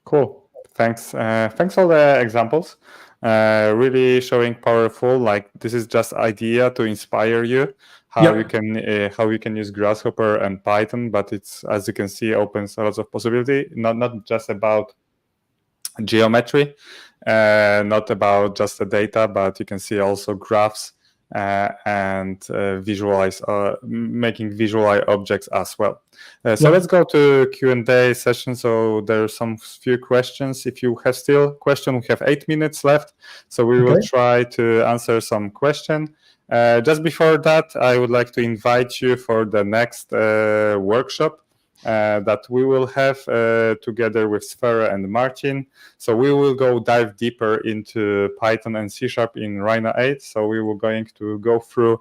Cool. Thanks for the examples. Really showing powerful. Like this is just idea to inspire you how you can use Grasshopper and Python, but it's, as you can see, opens a lot of possibility. Not just about geometry, not about just the data, but you can see also graphs and visualize, making visual objects as well. So let's go to Q&A session. So there are some few questions. If you have still question, we have 8 minutes left. So we will try to answer some question. Just before that, I would like to invite you for the next workshop. that we will have together with Sfera and Martin. So we will dive deeper into Python and C# in Rhino 8. So we will going to go through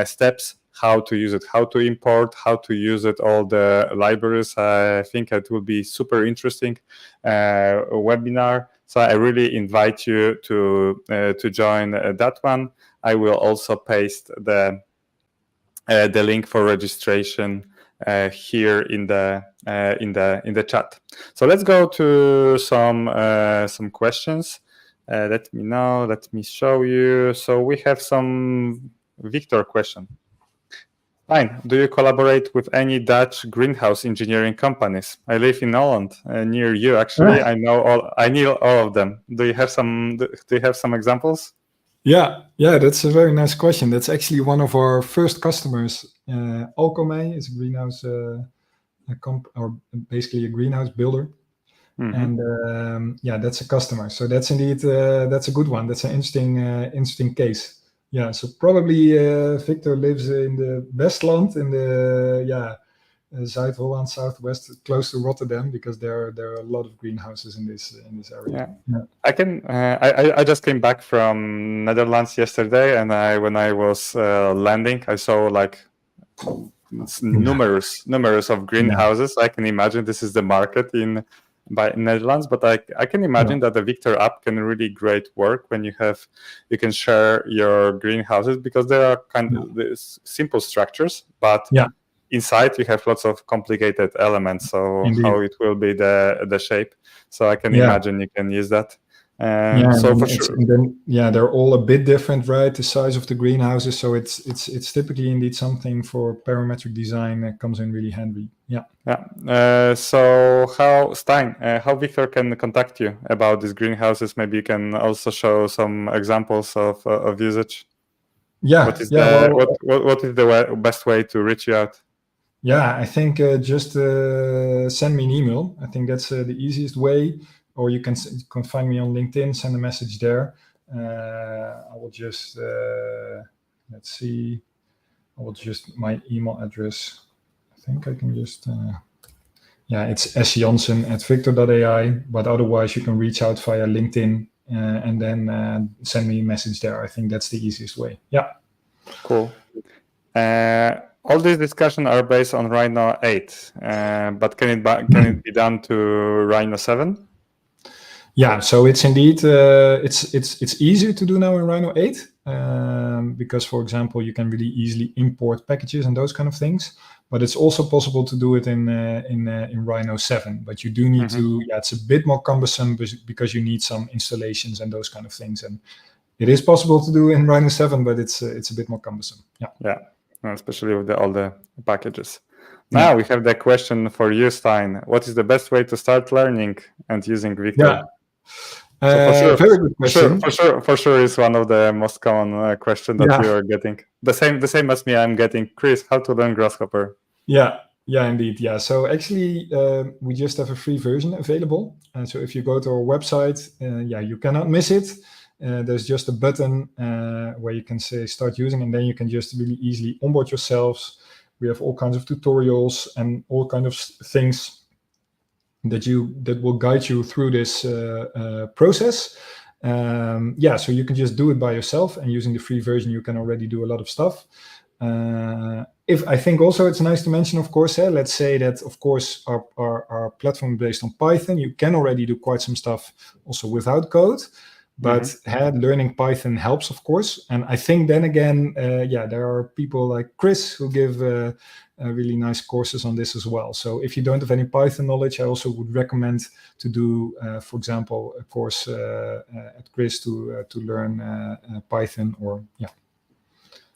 steps, how to use it, how to import, how to use it, all the libraries. I think it will be super interesting webinar. So I really invite you to join that one. I will also paste the link for registration here in the chat. So let's go to some questions. Let me show you. So we have some Viktor question. Fine. Do you collaborate with any Dutch greenhouse engineering companies? I live in Holland, near you. Actually, I know all of them. Do you have some examples? Yeah, that's a very nice question. That's actually one of our first customers. Alcome is a greenhouse, or basically a greenhouse builder. And that's a customer. So that's indeed that's a good one. That's an interesting case. Yeah, so probably Viktor lives in the Westland, in the Zuid-Holland, southwest, close to Rotterdam, because there are a lot of greenhouses in this area. Yeah. I just came back from Netherlands yesterday, and when I was landing, I saw like numerous of greenhouses. I can imagine this is the market in Netherlands, but I can imagine that the Viktor app can really great work when you can share your greenhouses, because there are kind of simple structures, but inside you have lots of complicated elements. So how it will be the shape. So I can imagine you can use that. So for sure. And then, they're all a bit different, right? The size of the greenhouses. So it's typically indeed something for parametric design that comes in really handy. So how Viktor can contact you about these greenhouses? Maybe you can also show some examples of usage. What is the best way to reach you out? Yeah, I think just send me an email. I think that's the easiest way. Or you can find me on LinkedIn, send a message there. I will just, let's see. My email address. I think I can just, it's sjansen@viktor.ai. But otherwise, you can reach out via LinkedIn and then send me a message there. I think that's the easiest way. Yeah. Cool. All these discussions are based on Rhino 8, but can it be done to Rhino 7? Yeah, so it's indeed it's easier to do now in Rhino 8 because, for example, you can really easily import packages and those kind of things. But it's also possible to do it in Rhino 7. But you do need to. Yeah, it's a bit more cumbersome because you need some installations and those kind of things. And it is possible to do in Rhino 7, but it's a bit more cumbersome. Yeah, especially with all the packages. Now we have the question for you, Stijn. What is the best way to start learning and using Viktor? Yeah. So very good question. For sure, it's one of the most common questions that you are getting. The same as me. I'm getting, Chris, how to learn Grasshopper? Yeah, indeed. Yeah. So actually, we just have a free version available. And so if you go to our website, you cannot miss it. There's just a button where you can say start using, and then you can just really easily onboard yourselves. We have all kinds of tutorials and all kinds of things that will guide you through this process. So you can just do it by yourself, and using the free version, you can already do a lot of stuff. If I think also it's nice to mention, of course, let's say that, of course, our platform is based on Python. You can already do quite some stuff also without code. But learning Python helps, of course. And I think then again, there are people like Chris who give really nice courses on this as well. So if you don't have any Python knowledge, I also would recommend to do, for example, a course at Chris to learn Python or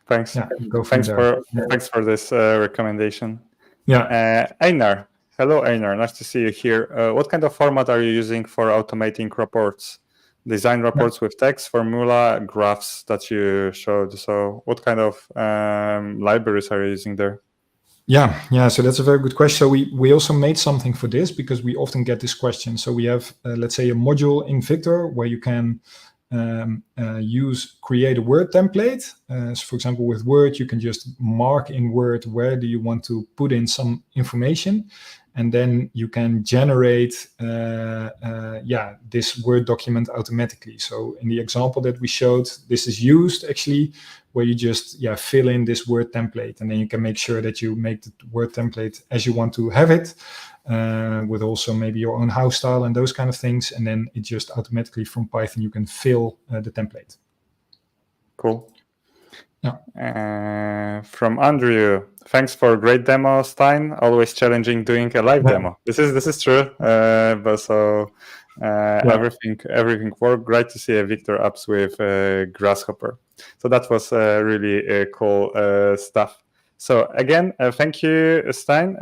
Thanks. Thanks for this recommendation. Einar. Hello, Einar. Nice to see you here. What kind of format are you using for automating reports? Design reports with text, formula, graphs that you showed. So what kind of libraries are you using there? Yeah. So that's a very good question. So we also made something for this because we often get this question. So we have, let's say, a module in Viktor where you can create a Word template. So for example, with Word, you can just mark in Word where do you want to put in some information, and then you can generate this Word document automatically. So in the example that we showed, this is used actually, where you just fill in this Word template, and then you can make sure that you make the Word template as you want to have it, with also maybe your own house style and those kind of things, and then it just automatically from Python you can fill the template. Cool. Yeah. From Andrew, thanks for a great demo, Stijn. Always challenging doing a live demo. This is true. But so everything worked. Great to see Viktor apps with Grasshopper. So that was really cool stuff. So again, thank you, Stijn,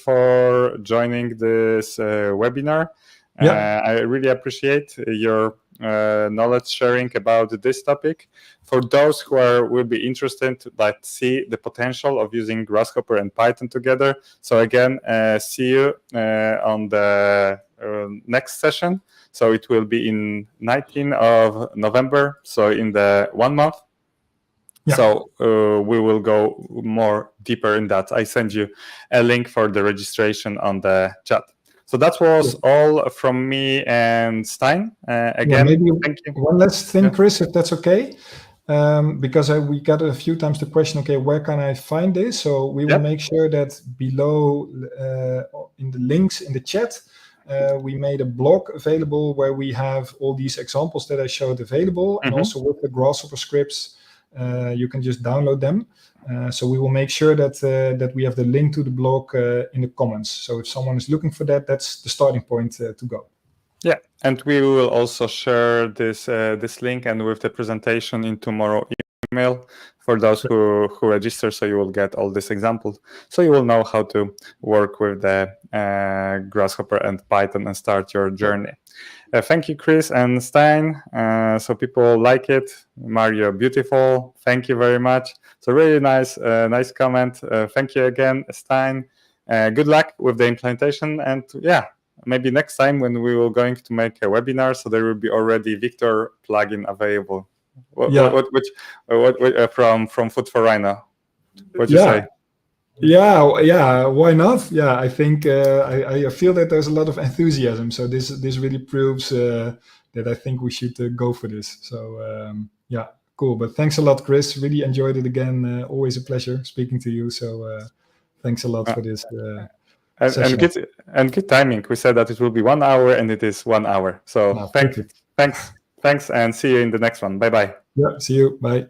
for joining this webinar. I really appreciate your knowledge sharing about this topic. For those who will be interested to see the potential of using Grasshopper and Python together. So again, see you on the next session. So it will be in 19th of November. So in the 1 month. Yeah. So we will go more deeper in that. I send you a link for the registration on the chat. So that was all from me and Stijn. Again, thank you. One last thing, Chris, if that's okay. Because we got a few times the question, okay, where can I find this? So we will make sure that below in the links in the chat, we made a blog available where we have all these examples that I showed available, and also with the Grasshopper scripts, you can just download them. So we will make sure that we have the link to the blog in the comments. So if someone is looking for that, that's the starting point to go. Yeah, and we will also share this link and with the presentation in tomorrow email for those who register, so you will get all these examples. So you will know how to work with the Grasshopper and Python and start your journey. Thank you, Chris and Stijn. So people like it. Mario, beautiful. Thank you very much. So really nice comment. Thank you again, Stijn. Good luck with the implementation, and maybe next time when we will going to make a webinar, so there will be already Viktor plugin available. From Food for Rhino? What you say? Yeah, why not? Yeah, I think I feel that there's a lot of enthusiasm. So this really proves that I think we should go for this. So cool. But thanks a lot, Chris. Really enjoyed it again. Always a pleasure speaking to you. So thanks a lot for this. And good timing. We said that it will be 1 hour, and it is 1 hour. So thanks, and see you in the next one. Bye bye. Yeah, see you. Bye.